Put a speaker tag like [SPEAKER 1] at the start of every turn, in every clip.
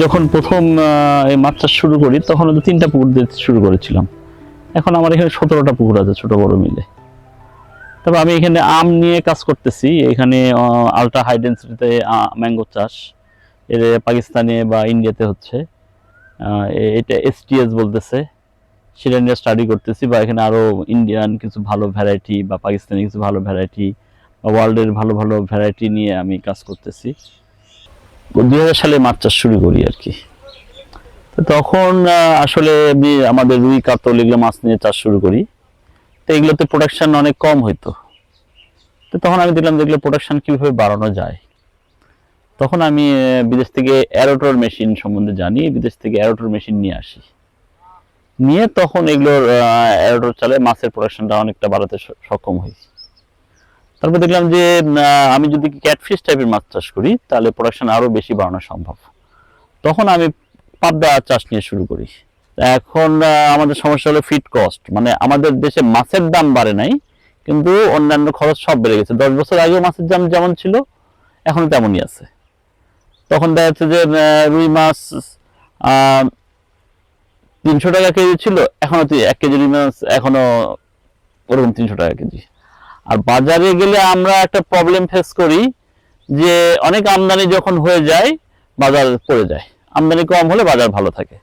[SPEAKER 1] যখন প্রথম এই মাছ চাষ শুরু করি তখন তো 3টা পুকুর দিয়ে শুরু করেছিলাম। এখন আমার এখানে 17টা পুকুর আছে ছোট বড় মিলে। তবে আমি এখানে আম নিয়ে কাজ করতেছি। এখানে আলট্রা হাই ডেন্সিটিতে ম্যাঙ্গো চাষ এর পাকিস্তানে বা ইন্ডিয়াতে হচ্ছে। এটা STS বলতেছে, সেটা নিয়ে স্টাডি করতেছি। বা এখানে আরো ইন্ডিয়ান কিছু ভালো ভ্যারাইটি বা পাকিস্তানি কিছু ভালো ভ্যারাইটি বা ওয়ার্ল্ডের ভালো ভালো ভ্যারাইটি নিয়ে আমি কাজ করতেছি। 2000 সালে মাছ চাষ শুরু করি আর কি। তো তখন আসলে আমি আমাদের রুই কাতল এগুলো মাছ নিয়ে চাষ শুরু করি। তো এগুলোতে প্রোডাকশন অনেক কম হইতো। তো তখন আমি দেখলাম যে এগুলো প্রোডাকশন কিভাবে বাড়ানো যায়। তখন আমি বিদেশ থেকে অ্যারোটর মেশিন সম্বন্ধে জানি, বিদেশ থেকে অ্যারোটর মেশিন নিয়ে আসি। নিয়ে তখন এগুলোর অ্যারোটর চালে মাছের প্রোডাকশনটা অনেকটা বাড়াতে সক্ষম হই। তারপর দেখলাম যে আমি যদি ক্যাটফিশ টাইপের মাছ চাষ করি তাহলে প্রোডাকশন আরো বেশি বাড়ানো সম্ভব। তখন আমি পাবদা চাষ নিয়ে শুরু করি। এখন আমাদের সমস্যা হলো ফিড কস্ট, মানে আমাদের দেশে মাছের দাম বাড়ে নাই, কিন্তু অন্যান্য খরচ সব বেড়ে গেছে। 10 বছর আগেও মাছের দাম যেমন ছিল এখনো তেমনই আছে। তখন দেখা যাচ্ছে যে রুই মাছ 300 টাকা কেজি ছিল, এখনো 1 কেজি রুই মাছ এখনো ওরকম 300 টাকা কেজি। আর বাজারে গেলে আমরা একটা প্রবলেম ফেস করি যে অনেক আমদানি যখন হয়ে যায় বাজার পড়ে যায়, আমদানি কম হলে বাজার ভালো থাকে।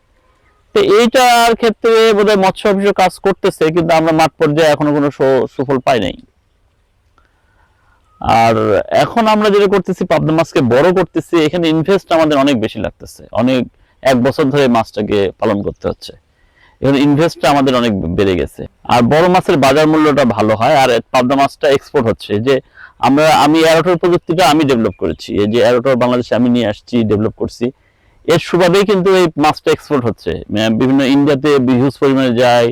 [SPEAKER 1] তো এইটার ক্ষেত্রে বোধহয় মৎস্য অফিসও কাজ করতেছে, কিন্তু আমরা মাঠ পর্যায়ে এখনো কোনো সুফল পাই নাই। আর এখন আমরা যেটা করতেছি পাবদা মাছকে বড় করতেছি, এখানে ইনভেস্ট আমাদের অনেক বেশি লাগতেছে। অনেক 1 বছর ধরে মাছটাকে পালন করতে হচ্ছে, এখন ইনভেস্টটা আমাদের অনেক বেড়ে গেছে। আর বড় মাছের বাজার মূল্যটা ভালো হয়, আর পাবদা মাছটা এক্সপোর্ট হচ্ছে। যে আমি অ্যারোটর প্রযুক্তিটা আমি ডেভেলপ করেছি, এই যে অ্যারোটর বাংলাদেশে আমি নিয়ে আসছি, ডেভেলপ করছি, এর সুবাদেই কিন্তু এই মাছটা এক্সপোর্ট হচ্ছে। বিভিন্ন ইন্ডিয়াতে হিউজ পরিমাণে যায়,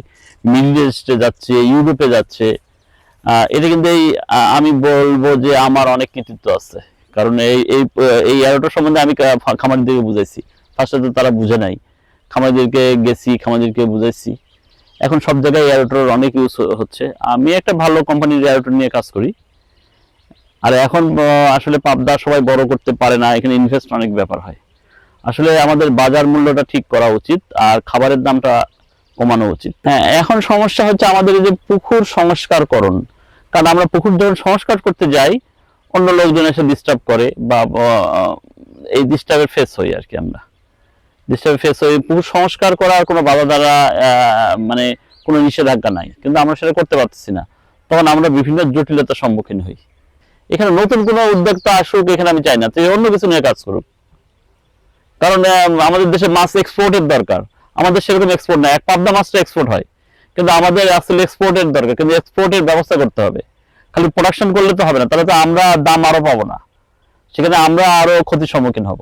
[SPEAKER 1] মিডল ইস্টে যাচ্ছে, ইউরোপে যাচ্ছে। এটা কিন্তু আমি বলবো যে আমার অনেক কৃতিত্ব আছে, কারণ এই অ্যারোটর সম্বন্ধে আমি খামারিদেরকে বুঝাইছি। ফার্স্টে তো তারা বুঝে নাই, খামারিদেরকে গেছি, খামারিদেরকে বুঝাইছি। এখন সব জায়গায় এয়ারোটর অনেক ইউজ হচ্ছে। আমি একটা ভালো কোম্পানির এয়ারোটর নিয়ে কাজ করি। আর এখন আসলে পাবদা সবাই বড় করতে পারে না, এখানে ইনভেস্ট অনেক ব্যাপার হয়। আসলে আমাদের বাজার মূল্যটা ঠিক করা উচিত, আর খাবারের দামটা কমানো উচিত। হ্যাঁ, এখন সমস্যা হচ্ছে আমাদের এই যে পুকুর সংস্কারকরণ। কারণ আমরা পুকুর যখন সংস্কার করতে যাই, অন্য লোকজন এসে ডিস্টার্ব করে, বা এই ডিস্টার্বের ফেস হই আর কি। আমরা ডিস্টার্বের ফেস হই, পুকুর সংস্কার করার কোনো বাধা দ্বারা মানে কোনো নিষেধাজ্ঞা নাই, কিন্তু আমরা সেটা করতে পারতেছি না। তখন আমরা বিভিন্ন জটিলতার সম্মুখীন হই। এখানে নতুন কোনো উদ্যোক্তা আসুক, এখানে আমি চাই না, তো অন্য কিছু নিয়ে কাজ করুক। কারণ আমাদের দেশে মাছ এক্সপোর্টের দরকার, আমাদের সেরকম এক্সপোর্ট নাই। এক পাবদা মাছটা এক্সপোর্ট হয়, কিন্তু আমাদের আসলে এক্সপোর্টের দরকার, কিন্তু এক্সপোর্টের ব্যবস্থা করতে হবে। খালি প্রোডাকশন করলে তো হবে না, তাহলে তো আমরা দাম আরো পাবো না, সেখানে আমরা আরো ক্ষতির সম্মুখীন হব।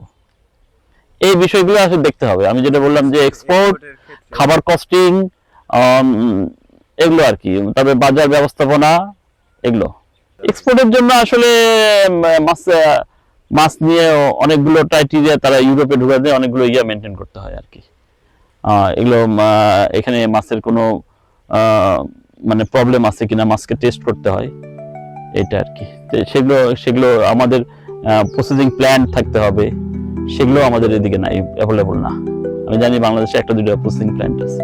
[SPEAKER 1] এই বিষয়গুলো আসলে দেখতে হবে। আমি যেটা বললাম যে এক্সপোর্ট, খাবার কস্টিং, এগুলো আর কি, তবে বাজার ব্যবস্থাপনা, এগুলো এক্সপোর্টের জন্য আসলে মাছ মাছ নিয়ে অনেকগুলো ক্রাইটেরিয়া তারা ইউরোপে ঢুকে দেয়, অনেকগুলো মেনটেন করতে হয় আর কি। এগুলো এখানে মাছের কোনো মানে প্রবলেম আছে কিনা মাছকে টেস্ট করতে হয়, এটা আর কি। সেগুলো সেগুলো আমাদের প্রসেসিং প্ল্যান্ট থাকতে হবে, সেগুলো আমাদের এদিকে নাই, অ্যাভেলেবল না। আমি জানি বাংলাদেশে 1-2টা প্রসেসিং প্ল্যান্ট আছে।